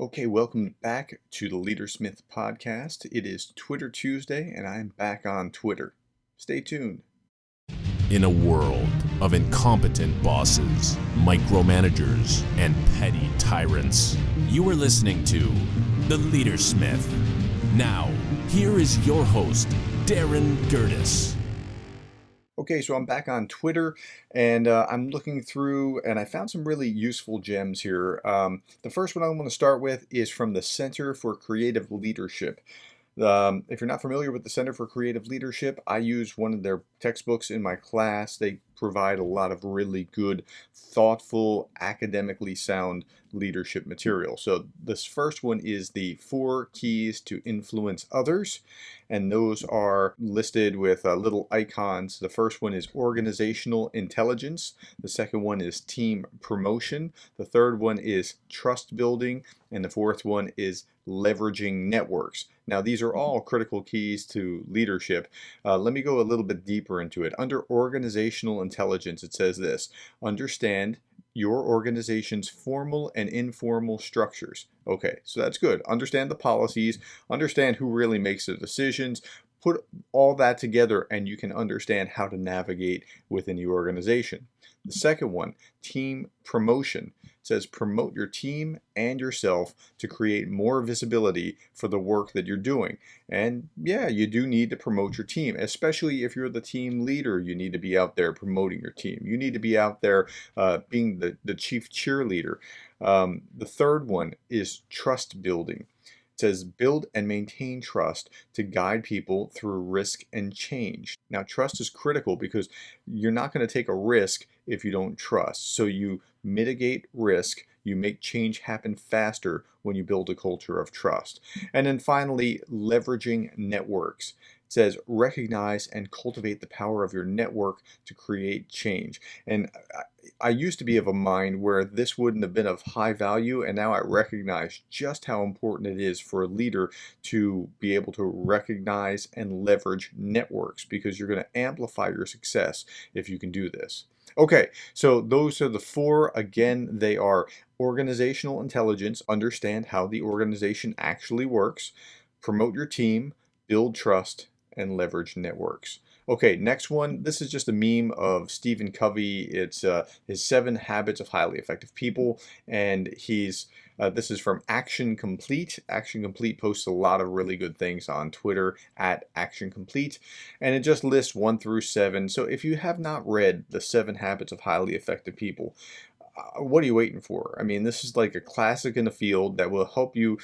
Okay, welcome back to the Leadersmith podcast. It is Twitter Tuesday, and I'm back on Twitter. Stay tuned. In a world of incompetent bosses, micromanagers, and petty tyrants, you are listening to The Leadersmith. Now, here is your host, Darren Gerdes. Okay, so I'm back on Twitter, and I'm looking through, and I found some really useful gems here. The first one I want to start with is from the Center for Creative Leadership. If you're not familiar with the Center for Creative Leadership, I use one of their textbooks in my class. They provide a lot of really good, thoughtful, academically sound leadership material. So this first one is the 4 keys to influence others, and those are listed with little icons. The first one is organizational intelligence. The second one is team promotion. The third one is trust building, and the fourth one is leveraging networks. Now, these are all critical keys to leadership. Let me go a little bit deeper into it. Under organizational intelligence, it says this: understand your organization's formal and informal structures. Okay, so that's good. Understand the policies, understand who really makes the decisions, put all that together, and you can understand how to navigate within the organization. The second one, team promotion, says promote your team and yourself to create more visibility for the work that you're doing. And yeah, you do need to promote your team, especially if you're the team leader. You need to be out there promoting your team. You need to be out there being the chief cheerleader. The third one is trust building. It says build and maintain trust to guide people through risk and change. Now, trust is critical because you're not going to take a risk if you don't trust. So you mitigate risk, you make change happen faster when you build a culture of trust. And then finally, leveraging networks. It says recognize and cultivate the power of your network to create change. And I used to be of a mind where this wouldn't have been of high value, and now I recognize just how important it is for a leader to be able to recognize and leverage networks, because you're going to amplify your success if you can do this. Okay, so those are the 4. Again, they are organizational intelligence, understand how the organization actually works, promote your team, build trust, and leverage networks. Okay, next one. This is just a meme of Stephen Covey. It's his 7 Habits of Highly Effective People, and this is from Action Complete. Action Complete posts a lot of really good things on Twitter at Action Complete, and it just lists 1 through 7. So if you have not read the 7 Habits of Highly Effective People, what are you waiting for? I mean, this is like a classic in the field that will help you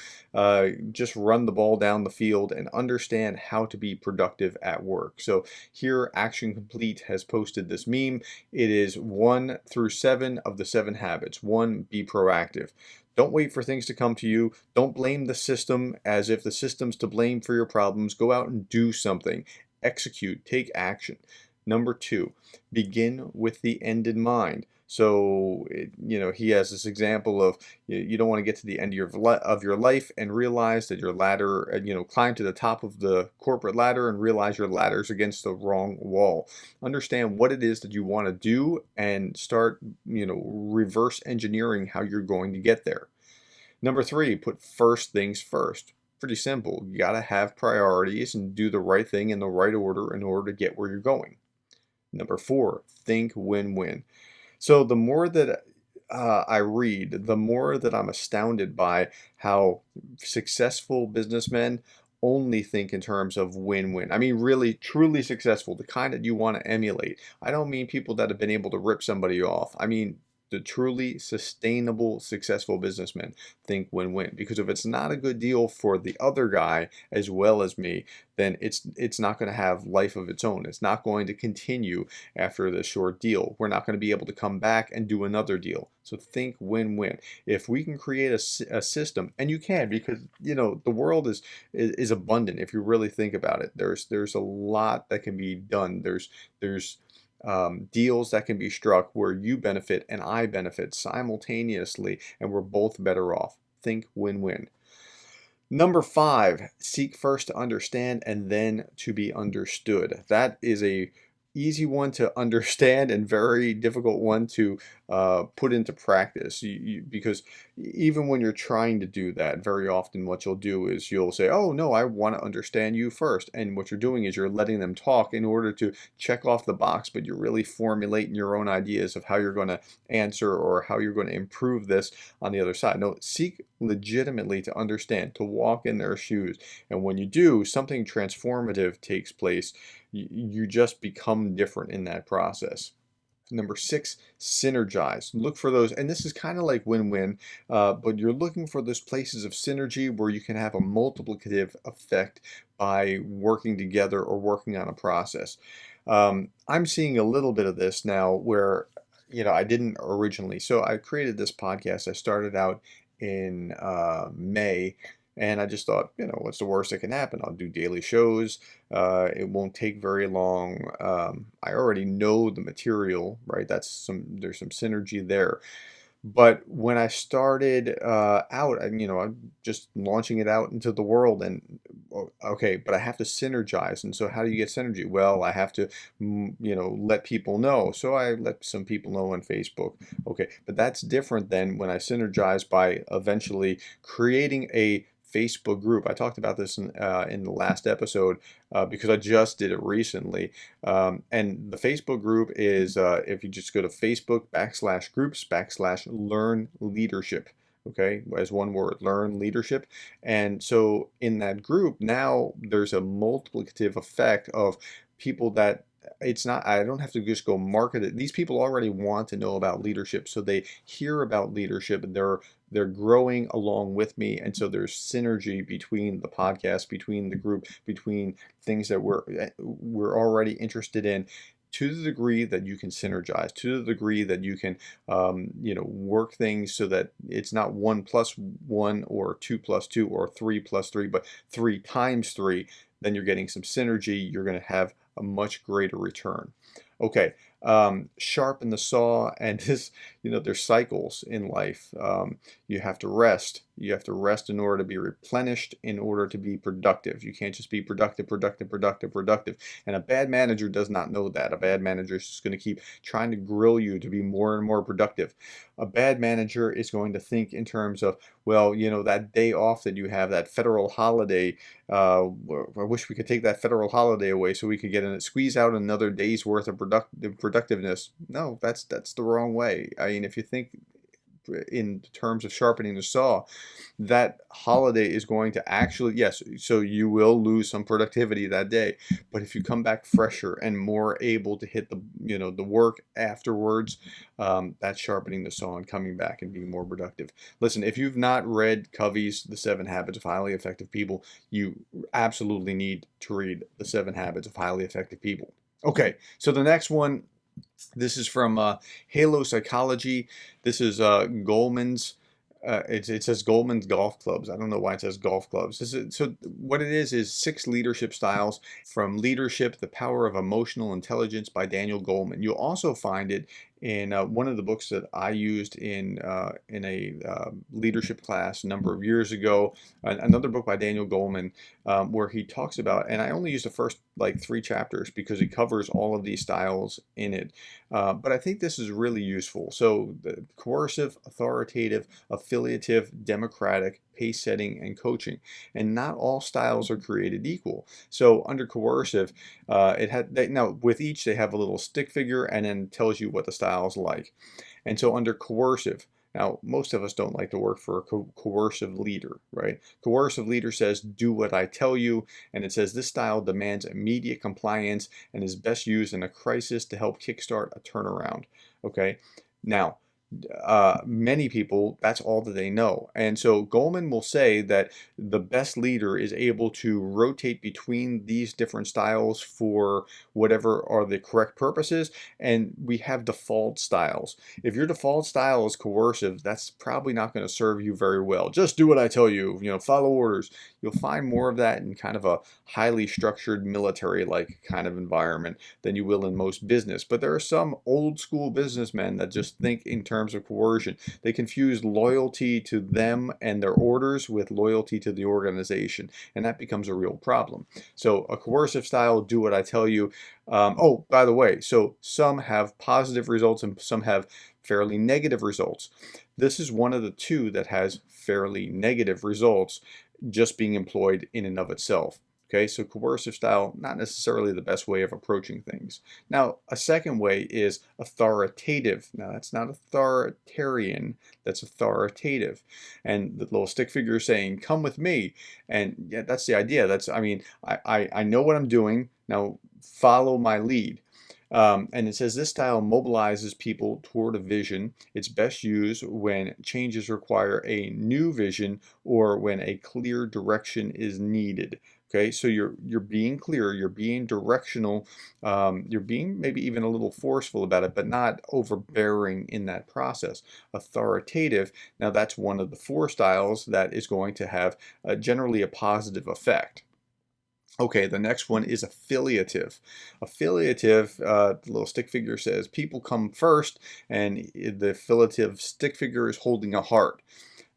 just run the ball down the field and understand how to be productive at work. So here, Action Complete has posted this meme. It is 1 through 7 of the 7 habits. 1, be proactive. Don't wait for things to come to you. Don't blame the system as if the system's to blame for your problems. Go out and do something. Execute, take action. Number 2, begin with the end in mind. So, he has this example of you don't want to get to the end of your life and realize that your ladder, climb to the top of the corporate ladder and realize your ladder's against the wrong wall. Understand what it is that you want to do and start, reverse engineering how you're going to get there. Number 3, put first things first. Pretty simple. You got to have priorities and do the right thing in the right order in order to get where you're going. Number 4, think win-win. So the more that I read, the more that I'm astounded by how successful businessmen only think in terms of win-win. I mean, really, truly successful, the kind that you want to emulate. I don't mean people that have been able to rip somebody off. I mean, the truly sustainable, successful businessmen think win-win. Because if it's not a good deal for the other guy as well as me, then it's not going to have life of its own. It's not going to continue after the short deal. We're not going to be able to come back and do another deal. So think win-win. If we can create a system, and you can, because the world is abundant if you really think about it. There's a lot that can be done. There's deals that can be struck where you benefit and I benefit simultaneously, and we're both better off. Think win-win. Number 5, seek first to understand and then to be understood. That is a easy one to understand and very difficult one to put into practice. Because even when you're trying to do that, very often what you'll do is you'll say, "Oh no, I want to understand you first," and what you're doing is you're letting them talk in order to check off the box, but you're really formulating your own ideas of how you're going to answer or how you're going to improve this on the other side. No, seek legitimately to understand, to walk in their shoes, and when you do, something transformative takes place. You just become different in that process. Number six, synergize. Look for those, and this is kind of like win-win, but you're looking for those places of synergy where you can have a multiplicative effect by working together or working on a process. I'm seeing a little bit of this now where, I didn't originally. So I created this podcast. I started out in May. And I just thought, what's the worst that can happen? I'll do daily shows. It won't take very long. I already know the material, right? There's some synergy there. But when I started out, I'm just launching it out into the world, and okay, but I have to synergize. And so, how do you get synergy? Well, I have to, let people know. So I let some people know on Facebook. Okay, but that's different than when I synergize by eventually creating a Facebook group. I talked about this in the last episode because I just did it recently. And the Facebook group is if you just go to Facebook /groups/learn leadership. Okay, as one word, learn leadership. And so in that group, now there's a multiplicative effect of people that it's not, I don't have to just go market it. These people already want to know about leadership. So they hear about leadership and they're growing along with me. And so there's synergy between the podcast, between the group, between things that we're already interested in, to the degree that you can synergize, to the degree that you can, work things so that it's not 1+1 or 2+2 or 3+3, but 3 times 3. Then you're getting some synergy. You're going to have a much greater return. Okay, sharpen the saw, and this, there's cycles in life. You have to rest. You have to rest in order to be replenished, in order to be productive. You can't just be productive, productive, productive, productive. And a bad manager does not know that. A bad manager is just going to keep trying to grill you to be more and more productive. A bad manager is going to think in terms of, well, that day off that you have, that federal holiday, I wish we could take that federal holiday away so we could squeeze out another day's worth of productiveness. No, that's the wrong way. I mean, if you think in terms of sharpening the saw, that holiday is going to actually, yes, so you will lose some productivity that day, but if you come back fresher and more able to hit the work afterwards, that's sharpening the saw and coming back and being more productive. Listen, if you've not read Covey's The 7 Habits of Highly Effective People, you absolutely need to read The 7 Habits of Highly Effective People. Okay, so the next one, this is from Halo Psychology. This is Goleman's. It says Goleman's Golf Clubs. I don't know why it says golf clubs. So what it is 6 leadership styles from Leadership, The Power of Emotional Intelligence by Daniel Goleman. You'll also find it in one of the books that I used in a leadership class a number of years ago. Another book by Daniel Goleman where he talks about, and I only used the first 3 chapters because he covers all of these styles in it. But I think this is really useful. So the coercive, authoritative, affiliative, democratic, pace setting, and coaching. And not all styles are created equal. So under coercive, now with each they have a little stick figure and then tells you what the style is like. And so under coercive, now most of us don't like to work for a coercive leader, right? Coercive leader says, do what I tell you, and it says this style demands immediate compliance and is best used in a crisis to help kickstart a turnaround. Okay, now many people, that's all that they know. And so Goleman will say that the best leader is able to rotate between these different styles for whatever are the correct purposes. And we have default styles. If your default style is coercive, that's probably not going to serve you very well. Just do what I tell you, follow orders. You'll find more of that in kind of a highly structured military-like kind of environment than you will in most business. But there are some old school businessmen that just think in terms terms of coercion. They confuse loyalty to them and their orders with loyalty to the organization, and that becomes a real problem. So a coercive style, do what I tell you. Oh, by the way, so some have positive results and some have fairly negative results. This is one of the two that has fairly negative results just being employed in and of itself. Okay, so coercive style, not necessarily the best way of approaching things. Now, a second way is authoritative. Now, that's not authoritarian, that's authoritative. And the little stick figure is saying, come with me. And yeah, that's the idea. I mean, I know what I'm doing. Now, follow my lead. And it says this style mobilizes people toward a vision. It's best used when changes require a new vision or when a clear direction is needed. Okay, so you're being clear, you're being directional, you're being maybe even a little forceful about it, but not overbearing in that process. Authoritative, now that's one of the four styles that is going to have generally a positive effect. Okay, the next one is affiliative. Affiliative, the little stick figure says, people come first, and the affiliative stick figure is holding a heart.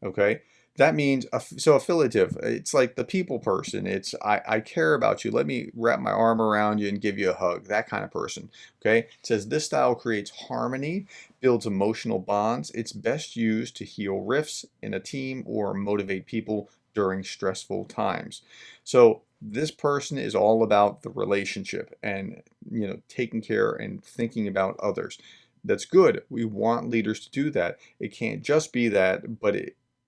Okay, that means, so affiliative, it's like the people person. It's, I care about you. Let me wrap my arm around you and give you a hug. That kind of person. Okay, it says this style creates harmony, builds emotional bonds. It's best used to heal rifts in a team or motivate people during stressful times. So this person is all about the relationship and, you know, taking care and thinking about others. That's good. We want leaders to do that. It can't just be that, but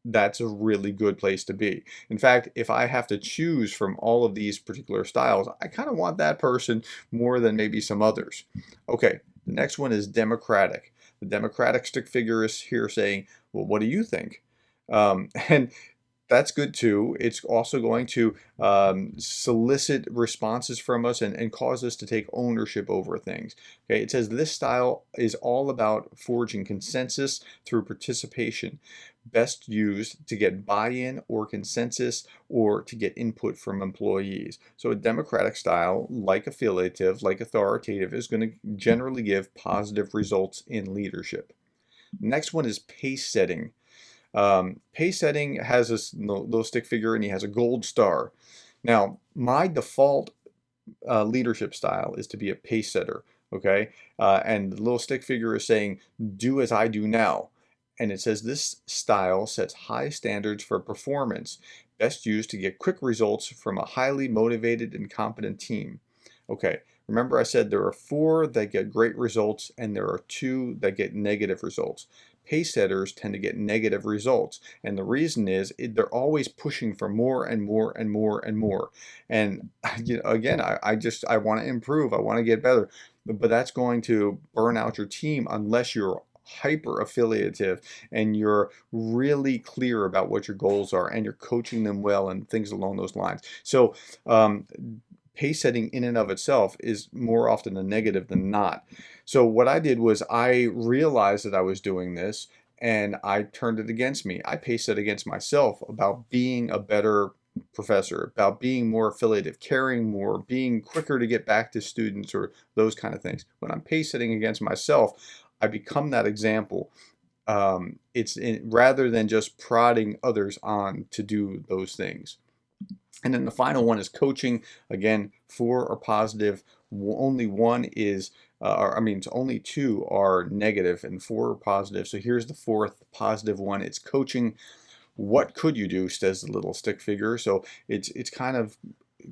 that's a really good place to be. In fact, if I have to choose from all of these particular styles, I kind of want that person more than maybe some others. Okay, the next one is democratic. The democratic stick figure is here saying, well, what do you think? And that's good too. It's also going to solicit responses from us and cause us to take ownership over things. Okay, it says this style is all about forging consensus through participation, best used to get buy-in or consensus or to get input from employees. So a democratic style, like affiliative, like authoritative, is going to generally give positive results in leadership. Next one is pace setting. Pace setting has this little stick figure and he has a gold star. Now, my default leadership style is to be a pace setter, okay? And the little stick figure is saying, do as I do now. And it says this style sets high standards for performance, best used to get quick results from a highly motivated and competent team. Okay, remember I said there are 4 that get great results and there are 2 that get negative results. Pace setters tend to get negative results, and the reason is they're always pushing for more and more and more and more. And you know, again, I want to improve, I want to get better, but that's going to burn out your team unless you're hyper affiliative and you're really clear about what your goals are and you're coaching them well and things along those lines. So pace setting in and of itself is more often a negative than not. So what I did was I realized that I was doing this and I turned it against me. I pace set against myself about being a better professor, about being more affiliative, caring more, being quicker to get back to students or those kind of things. When I'm pace setting against myself, I become that example. Rather than just prodding others on to do those things. And then the final one is coaching. Again, 4 are positive. Only one is, only 2 are negative and 4 are positive. So here's the 4th positive one. It's coaching. What could you do, says the little stick figure. So it's kind of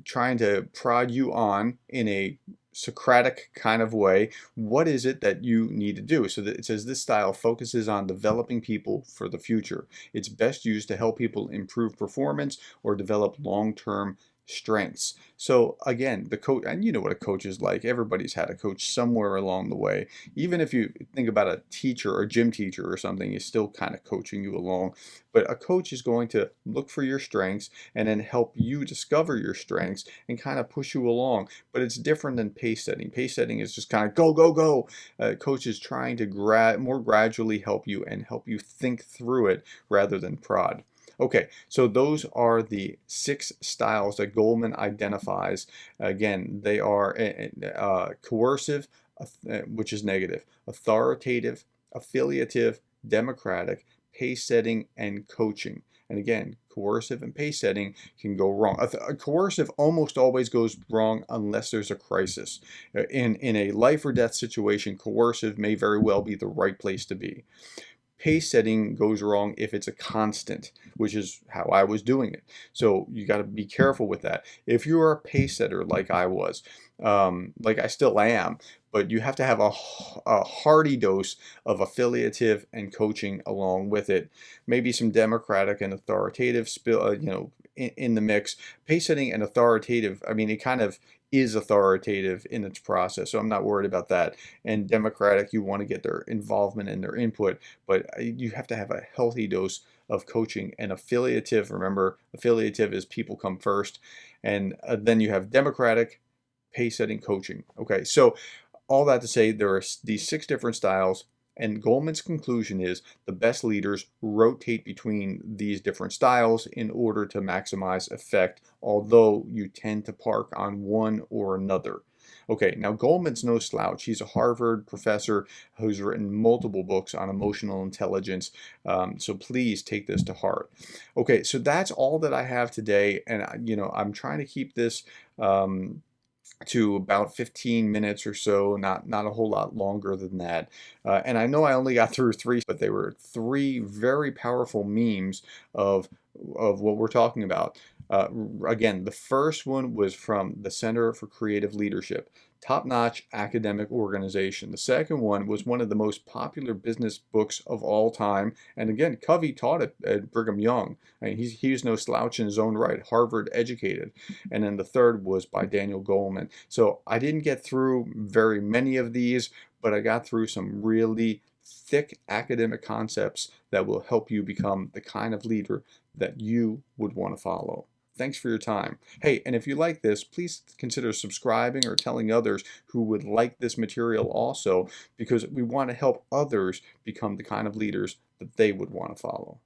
trying to prod you on in a Socratic kind of way. What is it that you need to do? So that it says this style focuses on developing people for the future. It's best used to help people improve performance or develop long-term strengths. So again, the coach, and you know what a coach is like. Everybody's had a coach somewhere along the way. Even if you think about a teacher or a gym teacher or something, is still kind of coaching you along. But a coach is going to look for your strengths and then help you discover your strengths and kind of push you along. But it's different than pace setting. Pace setting is just kind of go, go, go. Coach is trying to more gradually help you and help you think through it rather than prod. Okay, so those are the 6 styles that Goldman identifies. Again, they are coercive, which is negative, authoritative, affiliative, democratic, pace setting, and coaching. And again, coercive and pace setting can go wrong. Coercive almost always goes wrong unless there's a crisis. In a life or death situation, coercive may very well be the right place to be. Pace setting goes wrong if it's a constant, which is how I was doing it. So you got to be careful with that. If you're a pace setter like I was, like I still am, but you have to have a hearty dose of affiliative and coaching along with it. Maybe some democratic and authoritative in the mix. Pace setting and authoritative, I mean, it kind of is authoritative in its process, so I'm not worried about that. And democratic, you want to get their involvement and their input, but you have to have a healthy dose of coaching. And affiliative, remember, affiliative is people come first, and then you have democratic, pace setting, coaching. Okay, so all that to say, there are these 6 different styles, and Goleman's conclusion is the best leaders rotate between these different styles in order to maximize effect, although you tend to park on one or another. Okay, now Goleman's no slouch. He's a Harvard professor who's written multiple books on emotional intelligence, so please take this to heart. Okay, so that's all that I have today, and I'm trying to keep this to about 15 minutes or so, not a whole lot longer than that. And I know I only got through 3, but they were 3 very powerful memes of what we're talking about. Again, the first one was from the Center for Creative Leadership, top-notch academic organization. The second one was one of the most popular business books of all time. And again, Covey taught it at Brigham Young. I mean, he's no slouch in his own right, Harvard educated. And then the third was by Daniel Goleman. So I didn't get through very many of these, but I got through some really thick academic concepts that will help you become the kind of leader that you would want to follow. Thanks for your time. Hey, and if you like this, please consider subscribing or telling others who would like this material also, because we want to help others become the kind of leaders that they would want to follow.